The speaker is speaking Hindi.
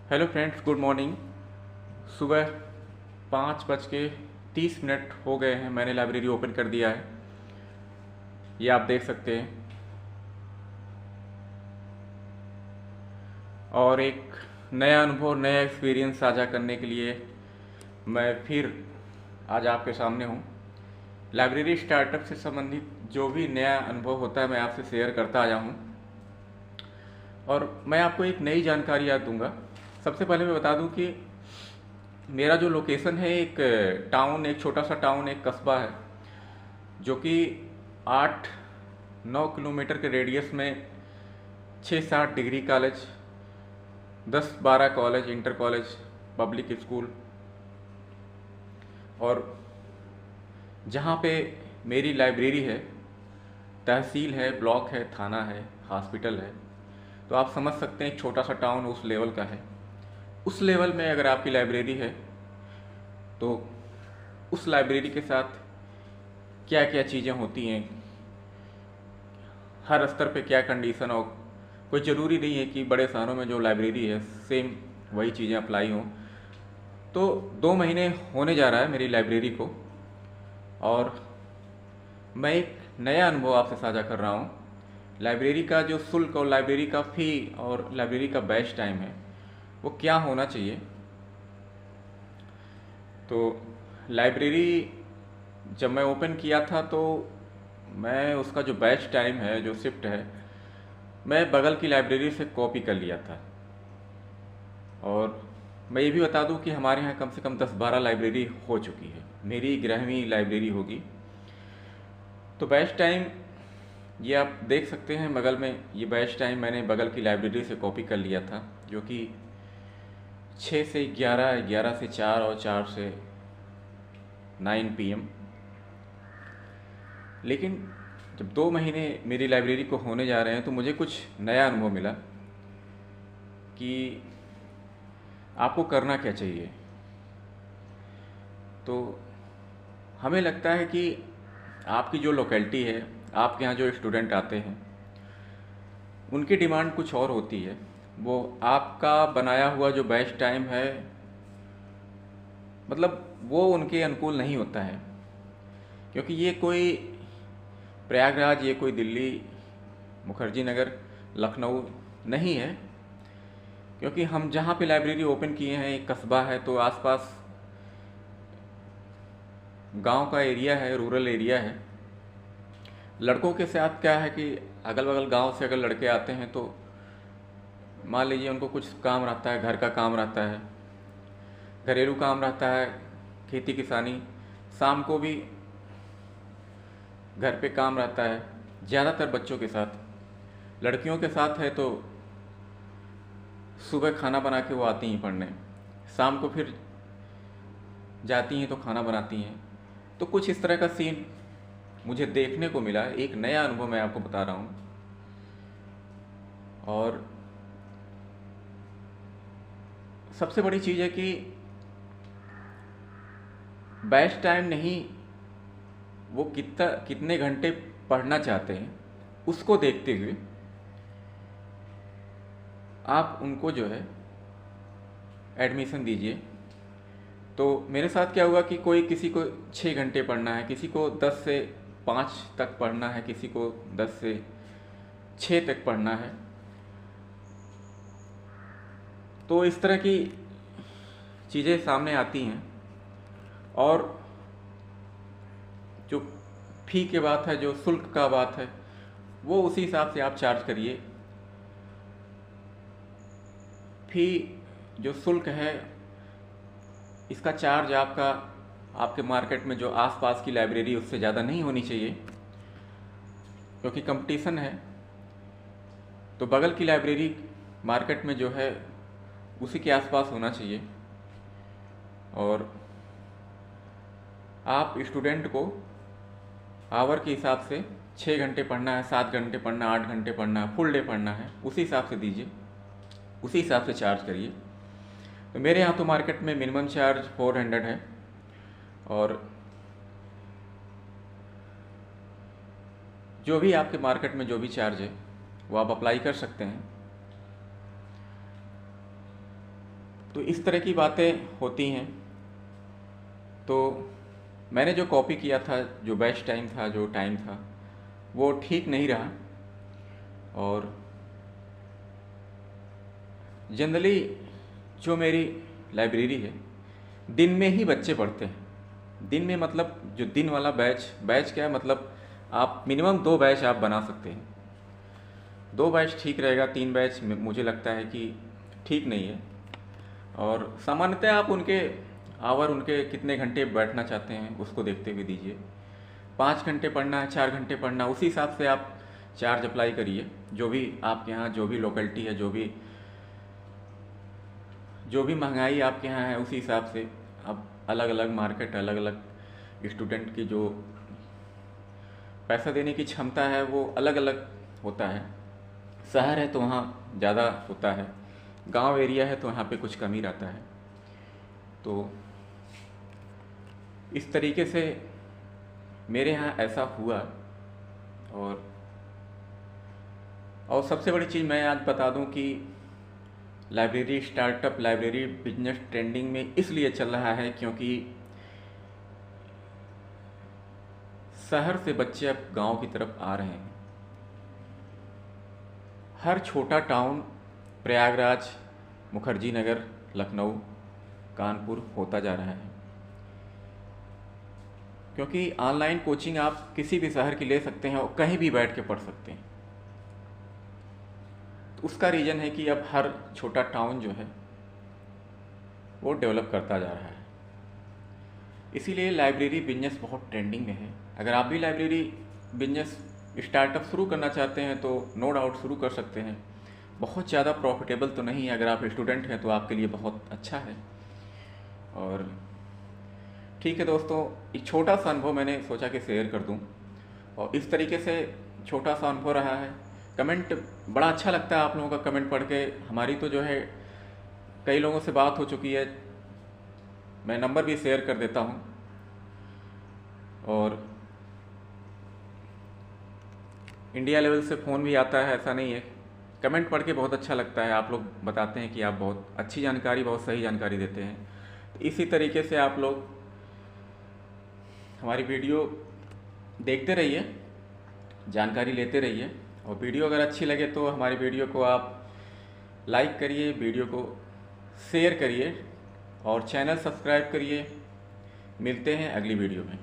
Hello friends, good morning. सुबह 5:30 हो गए हैं। मैंने लाइब्रेरी ओपन कर दिया है, ये आप देख सकते हैं। और एक नया अनुभव, नया एक्सपीरियंस साझा करने के लिए मैं फिर आज आपके सामने हूँ। लाइब्रेरी स्टार्टअप से संबंधित जो भी नया अनुभव होता है मैं आपसे शेयर करता आया हूँ, और मैं आपको एक नई जानकारी याद दूंगा। सबसे पहले मैं बता दूं कि मेरा जो लोकेशन है, एक टाउन, एक छोटा सा टाउन, एक कस्बा है, जो कि 8-9 किलोमीटर के रेडियस में 6-7 degree college, 10-12 college, inter college, public school, और जहाँ पे मेरी लाइब्रेरी है, तहसील है, ब्लॉक है, थाना है, हॉस्पिटल है। तो आप समझ सकते हैं एक छोटा सा टाउन उस लेवल का है। उस लेवल में अगर आपकी लाइब्रेरी है तो उस लाइब्रेरी के साथ क्या क्या चीज़ें होती हैं, हर स्तर पे क्या कंडीशन हो। कोई ज़रूरी नहीं है कि बड़े शहरों में जो लाइब्रेरी है सेम वही चीज़ें अप्लाई हों। तो 2 महीने होने जा रहा है मेरी लाइब्रेरी को, और मैं एक नया अनुभव आपसे साझा कर रहा हूँ। लाइब्रेरी का जो शुल्क और लाइब्रेरी का फ़ी और लाइब्रेरी का बैच टाइम है, वो क्या होना चाहिए। तो लाइब्रेरी जब मैं ओपन किया था तो मैं उसका जो बैच टाइम है, जो शिफ्ट है, मैं बगल की लाइब्रेरी से कॉपी कर लिया था। और मैं ये भी बता दूं कि हमारे यहाँ कम से कम 10-12 लाइब्रेरी हो चुकी है, मेरी 11वीं लाइब्रेरी होगी। तो बैच टाइम ये आप देख सकते हैं बगल में, ये बैच टाइम मैंने बगल की लाइब्रेरी से कॉपी कर लिया था, जो कि 6 से 11, 11 से 4 और 4 से 9 PM। लेकिन जब 2 महीने मेरी लाइब्रेरी को होने जा रहे हैं तो मुझे कुछ नया अनुभव मिला कि आपको करना क्या चाहिए। तो हमें लगता है कि आपकी जो लोकेलिटी है, आपके यहाँ जो स्टूडेंट आते हैं, उनकी डिमांड कुछ और होती है। वो आपका बनाया हुआ जो बैच टाइम है, मतलब वो उनके अनुकूल नहीं होता है, क्योंकि ये कोई प्रयागराज, ये कोई दिल्ली, मुखर्जी नगर, लखनऊ नहीं है। क्योंकि हम जहाँ पे लाइब्रेरी ओपन किए हैं एक कस्बा है, तो आसपास गांव का एरिया है, रूरल एरिया है। लड़कों के साथ क्या है कि अगल बगल गांव से अगर लड़के आते हैं तो मान लीजिए उनको कुछ काम रहता है, घर का काम रहता है, घरेलू काम रहता है, खेती किसानी, शाम को भी घर पे काम रहता है। ज़्यादातर बच्चों के साथ, लड़कियों के साथ है तो सुबह खाना बना के वो आती हैं पढ़ने, शाम को फिर जाती हैं तो खाना बनाती हैं। तो कुछ इस तरह का सीन मुझे देखने को मिला। एक नया अनुभव मैं आपको बता रहा हूँ। और सबसे बड़ी चीज़ है कि बैच टाइम नहीं, वो कितने घंटे पढ़ना चाहते हैं उसको देखते हुए आप उनको जो है एडमिशन दीजिए। तो मेरे साथ क्या हुआ कि कोई, किसी को 6 घंटे पढ़ना है, किसी को 10 से 5 तक पढ़ना है, किसी को 10 से 6 तक पढ़ना है। तो इस तरह की चीज़ें सामने आती हैं। और जो फ़ी की बात है, जो शुल्क का बात है, वो उसी हिसाब से आप चार्ज करिए। फ़ी जो शुल्क है, इसका चार्ज आपका, आपके मार्केट में जो आसपास की लाइब्रेरी उससे ज़्यादा नहीं होनी चाहिए, क्योंकि कंपटीशन है। तो बगल की लाइब्रेरी मार्केट में जो है उसी के आसपास होना चाहिए। और आप स्टूडेंट को आवर के हिसाब से 6 घंटे पढ़ना है, 7 घंटे पढ़ना है, 8 घंटे पढ़ना है, फुल डे पढ़ना है, उसी हिसाब से दीजिए, उसी हिसाब से चार्ज करिए। तो मेरे यहाँ तो मार्केट में मिनिमम चार्ज 400 है, और जो भी आपके मार्केट में जो भी चार्ज है वो आप अप्लाई कर सकते हैं। तो इस तरह की बातें होती हैं। तो मैंने जो कॉपी किया था, जो बैच टाइम था, जो टाइम था, वो ठीक नहीं रहा। और जनरली जो मेरी लाइब्रेरी है, दिन में ही बच्चे पढ़ते हैं। दिन में मतलब जो दिन वाला बैच क्या है, मतलब आप मिनिमम 2 बैच आप बना सकते हैं। 2 बैच ठीक रहेगा, 3 बैच मुझे लगता है कि ठीक नहीं है। और सामान्यतः आप उनके आवर, उनके कितने घंटे बैठना चाहते हैं उसको देखते हुए दीजिए। 5 घंटे पढ़ना है, 4 घंटे पढ़ना, उसी हिसाब से आप चार्ज अप्लाई करिए। जो भी आपके यहाँ जो भी लोकेलिटी है, जो भी महंगाई आपके यहाँ है, उसी हिसाब से अब अलग अलग मार्केट, अलग अलग स्टूडेंट की जो पैसा देने की क्षमता है वो अलग अलग होता है। शहर है तो वहाँ ज़्यादा होता है, गांव एरिया है तो वहाँ पे कुछ कम ही रहता है। तो इस तरीके से मेरे यहाँ ऐसा हुआ। और सबसे बड़ी चीज़ मैं आज बता दूं कि library startup, library business trending में इसलिए चल रहा है क्योंकि शहर से बच्चे अब गांव की तरफ आ रहे हैं। हर छोटा टाउन, प्रयागराज, मुखर्जी नगर, लखनऊ, कानपुर होता जा रहा है, क्योंकि ऑनलाइन कोचिंग आप किसी भी शहर की ले सकते हैं और कहीं भी बैठ के पढ़ सकते हैं। तो उसका रीज़न है कि अब हर छोटा टाउन जो है वो डेवलप करता जा रहा है। इसीलिए लाइब्रेरी बिजनेस बहुत ट्रेंडिंग में है। अगर आप भी लाइब्रेरी बिजनेस स्टार्टअप शुरू करना चाहते हैं तो नो डाउट शुरू कर सकते हैं। बहुत ज़्यादा प्रॉफिटेबल तो नहीं है, अगर आप स्टूडेंट हैं तो आपके लिए बहुत अच्छा है। और ठीक है दोस्तों, एक छोटा सा अनुभव मैंने सोचा कि शेयर कर दूं, और इस तरीके से छोटा सा अनुभव रहा है। कमेंट बड़ा अच्छा लगता है आप लोगों का कमेंट पढ़ के। हमारी तो जो है कई लोगों से बात हो चुकी है, मैं नंबर भी शेयर कर देता हूं। और इंडिया लेवल से फ़ोन भी आता है, ऐसा नहीं है। कमेंट पढ़ के बहुत अच्छा लगता है, आप लोग बताते हैं कि आप बहुत अच्छी जानकारी, बहुत सही जानकारी देते हैं। तो इसी तरीके से आप लोग हमारी वीडियो देखते रहिए, जानकारी लेते रहिए। और वीडियो अगर अच्छी लगे तो हमारी वीडियो को आप लाइक करिए, वीडियो को शेयर करिए और चैनल सब्सक्राइब करिए। मिलते हैं अगली वीडियो में।